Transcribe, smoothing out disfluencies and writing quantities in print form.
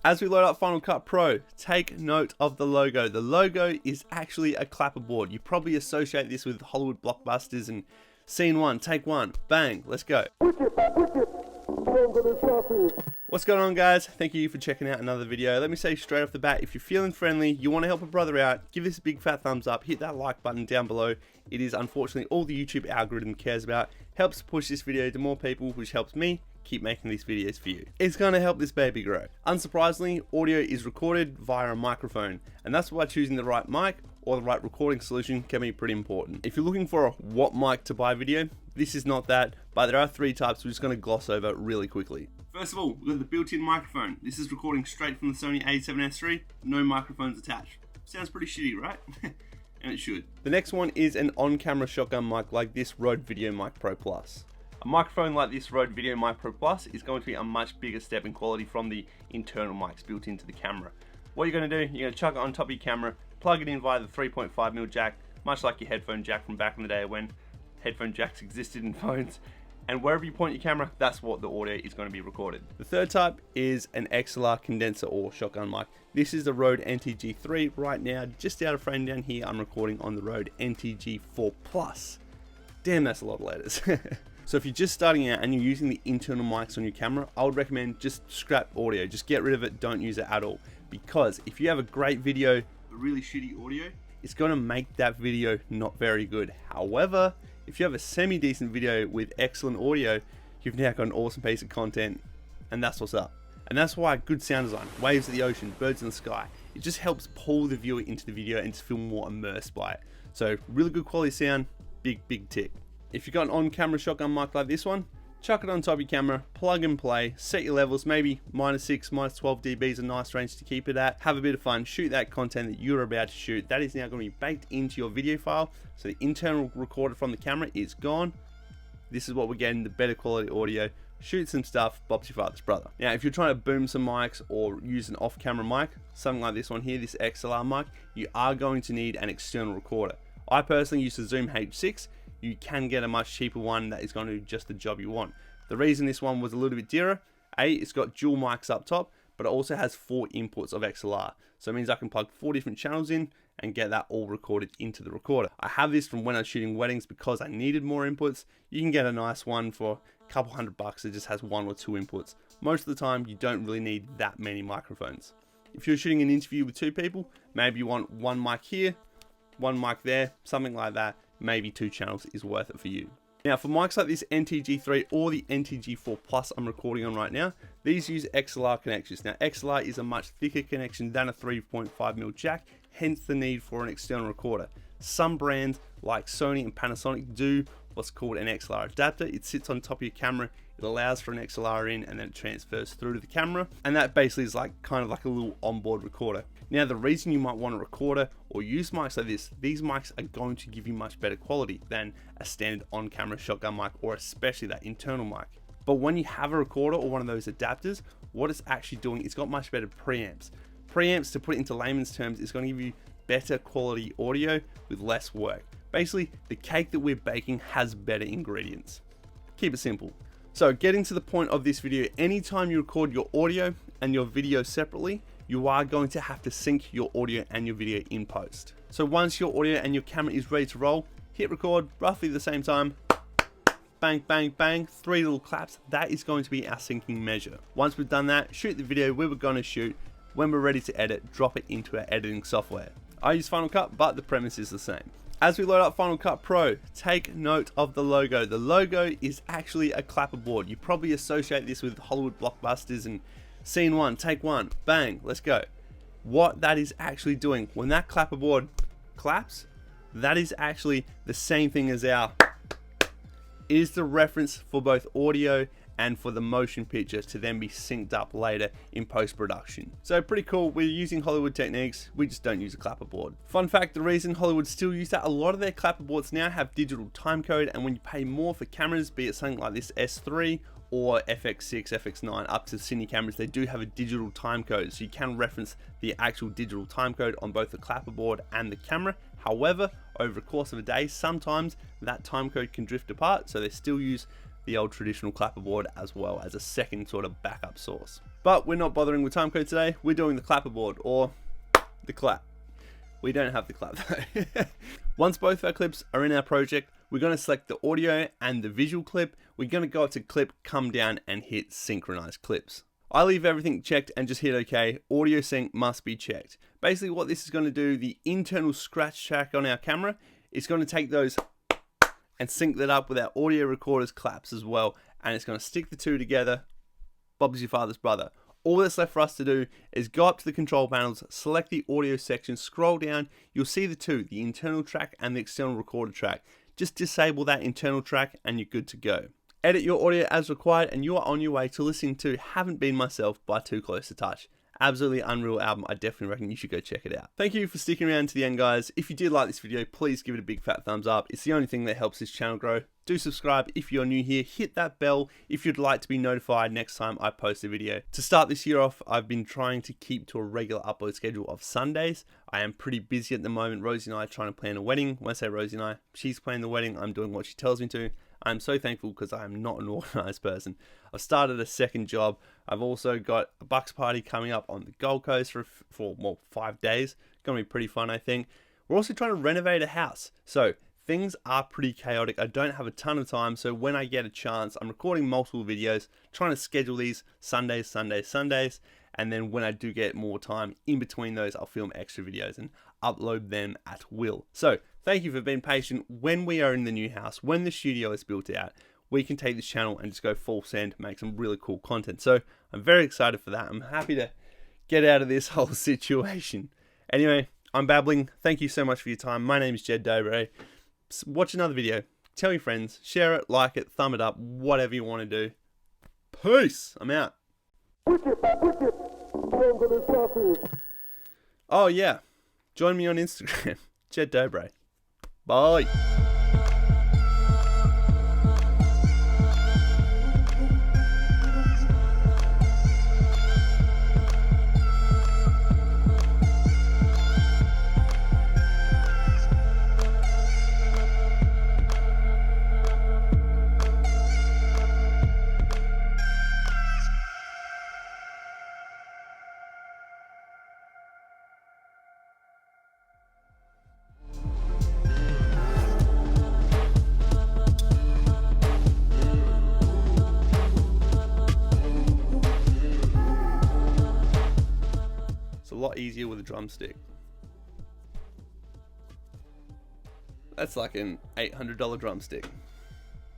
As we load up Final Cut Pro, take note of the logo. The logo is actually a clapperboard. You probably associate this with Hollywood blockbusters and scene one, take one, bang, let's go. What's going on, guys? Thank you for checking out another video. Let me say straight off the bat, if you're feeling friendly, you want to help a brother out, give this a big fat thumbs up, hit that like button down below. It is unfortunately all the YouTube algorithm cares about. Helps push this video to more people, which helps me keep making these videos for you. It's going to help this baby grow. Unsurprisingly, audio is recorded via a microphone, and that's why choosing the right mic or the right recording solution can be pretty important. If you're looking for a what mic to buy video, this is not that, but there are three types we're just going to gloss over really quickly. First of all, we've got the built-in microphone. This is recording straight from the Sony a7S III, no microphones attached. Sounds pretty shitty, right? And it should. The next one is an on-camera shotgun mic like this Rode VideoMic Pro Plus. A microphone like this Rode VideoMic Pro Plus is going to be a much bigger step in quality from the internal mics built into the camera. What you're going to do, you're going to chuck it on top of your camera, plug it in via the 3.5mm jack, much like your headphone jack from back in the day when headphone jacks existed in phones, and wherever you point your camera, that's what the audio is going to be recorded. The third type is an XLR condenser or shotgun mic. This is the Rode NTG3. Right now, just out of frame down here, I'm recording on the Rode NTG4 Plus. Damn, that's a lot of letters. So if you're just starting out and you're using the internal mics on your camera, I would recommend just scrap audio. Just get rid of it, don't use it at all. Because if you have a great video, but really shitty audio, it's going to make that video not very good. However, if you have a semi-decent video with excellent audio, you've now got an awesome piece of content, and that's what's up. And that's why good sound design, waves of the ocean, birds in the sky, it just helps pull the viewer into the video and to feel more immersed by it. So really good quality sound, big tick. If you've got an on-camera shotgun mic like this one, chuck it on top of your camera, plug and play, set your levels, maybe -6, -12 dB is a nice range to keep it at. Have a bit of fun, shoot that content that you're about to shoot. That is now going to be baked into your video file, so the internal recorder from the camera is gone. This is what we're getting, the better quality audio. Shoot some stuff, Bob's your father's brother. Now, if you're trying to boom some mics or use an off-camera mic, something like this one here, this XLR mic, you are going to need an external recorder. I personally use the Zoom H6. You can get a much cheaper one that is going to do just the job you want. The reason this one was a little bit dearer, it's got dual mics up top, but it also has 4 inputs of XLR. So it means I can plug 4 different channels in and get that all recorded into the recorder. I have this from when I was shooting weddings because I needed more inputs. You can get a nice one for a couple $100 that just has 1 or 2 inputs. Most of the time, you don't really need that many microphones. If you're shooting an interview with 2 people, maybe you want 1 mic here, 1 mic there, something like that. Maybe 2 channels is worth it for you. Now for mics like this NTG3 or the NTG4 Plus I'm recording on right now, these use XLR connections. Now XLR is a much thicker connection than a 3.5mm jack, hence the need for an external recorder. Some brands like Sony and Panasonic do what's called an XLR adapter. It sits on top of your camera, it allows for an XLR in and then it transfers through to the camera, and that basically is like kind of like a little onboard recorder. Now the reason you might want a recorder or use mics like this, these mics are going to give you much better quality than a standard on-camera shotgun mic or especially that internal mic. But when you have a recorder or one of those adapters, what it's actually doing, it's got much better preamps. Preamps, to put it into layman's terms, is going to give you better quality audio with less work. Basically, the cake that we're baking has better ingredients. Keep it simple. So getting to the point of this video, anytime you record your audio and your video separately, you are going to have to sync your audio and your video in post. So once your audio and your camera is ready to roll, hit record roughly the same time, bang, bang, bang, 3 little claps. That is going to be our syncing measure. Once we've done that, shoot the video we were going to shoot. When we're ready to edit, drop it into our editing software. I use Final Cut, but the premise is the same. As we load up Final Cut Pro, take note of the logo. The logo is actually a clapperboard. You probably associate this with Hollywood blockbusters and scene one, take one, bang, let's go. What that is actually doing, when that clapperboard claps, that is actually the same thing as our, it is the reference for both audio and for the motion picture to then be synced up later in post-production. So pretty cool, we're using Hollywood techniques, we just don't use a clapperboard. Fun fact, the reason Hollywood still use that, a lot of their clapperboards now have digital timecode, and when you pay more for cameras, be it something like this S3 or FX6, FX9, up to Cine cameras, they do have a digital timecode, so you can reference the actual digital timecode on both the clapperboard and the camera. However, over the course of a day, sometimes that timecode can drift apart, so they still use the old traditional clapperboard as well as a second sort of backup source. But we're not bothering with timecode today. We're doing the clapperboard, or the clap. We don't have the clap though. Once both of our clips are in our project, we're going to select the audio and the visual clip. We're going to go up to clip, come down and hit synchronize clips. I leave everything checked and just hit OK. Audio sync must be checked. Basically what this is going to do, the internal scratch track on our camera, it's going to take those and sync that up with our audio recorder's claps as well. And it's going to stick the two together. Bob's your father's brother. All that's left for us to do is go up to the control panels, select the audio section, scroll down, you'll see the two, the internal track and the external recorder track. Just disable that internal track and you're good to go. Edit your audio as required and you are on your way to listening to Haven't Been Myself by Too Close to Touch. Absolutely unreal album. I definitely reckon you should go check it out. Thank you for sticking around to the end, guys. If you did like this video, please give it a big fat thumbs up. It's the only thing that helps this channel grow. Do subscribe if you're new here. Hit that bell if you'd like to be notified next time I post a video. To start this year off, I've been trying to keep to a regular upload schedule of Sundays. I am pretty busy at the moment. Rosie and I are trying to plan a wedding. When I say Rosie and I, she's planning the wedding. I'm doing what she tells me to. I'm so thankful because I am not an organized person. I've started a second job. I've also got a Bucks party coming up on the Gold Coast for 5 days. Gonna be pretty fun, I think. We're also trying to renovate a house. So things are pretty chaotic. I don't have a ton of time. So when I get a chance, I'm recording multiple videos, trying to schedule these Sundays. And then when I do get more time in between those, I'll film extra videos and upload them at will. So thank you for being patient. When we are in the new house, when the studio is built out, we can take this channel and just go full send, make some really cool content. So I'm very excited for that. I'm happy to get out of this whole situation. Anyway, I'm babbling. Thank you so much for your time. My name is Jed Dobre. Watch another video. Tell your friends. Share it, like it, thumb it up, whatever you want to do. Peace. I'm out. Oh yeah. Join me on Instagram. Jed Dobre. Bye. A lot easier with a drumstick. That's like an $800 drumstick.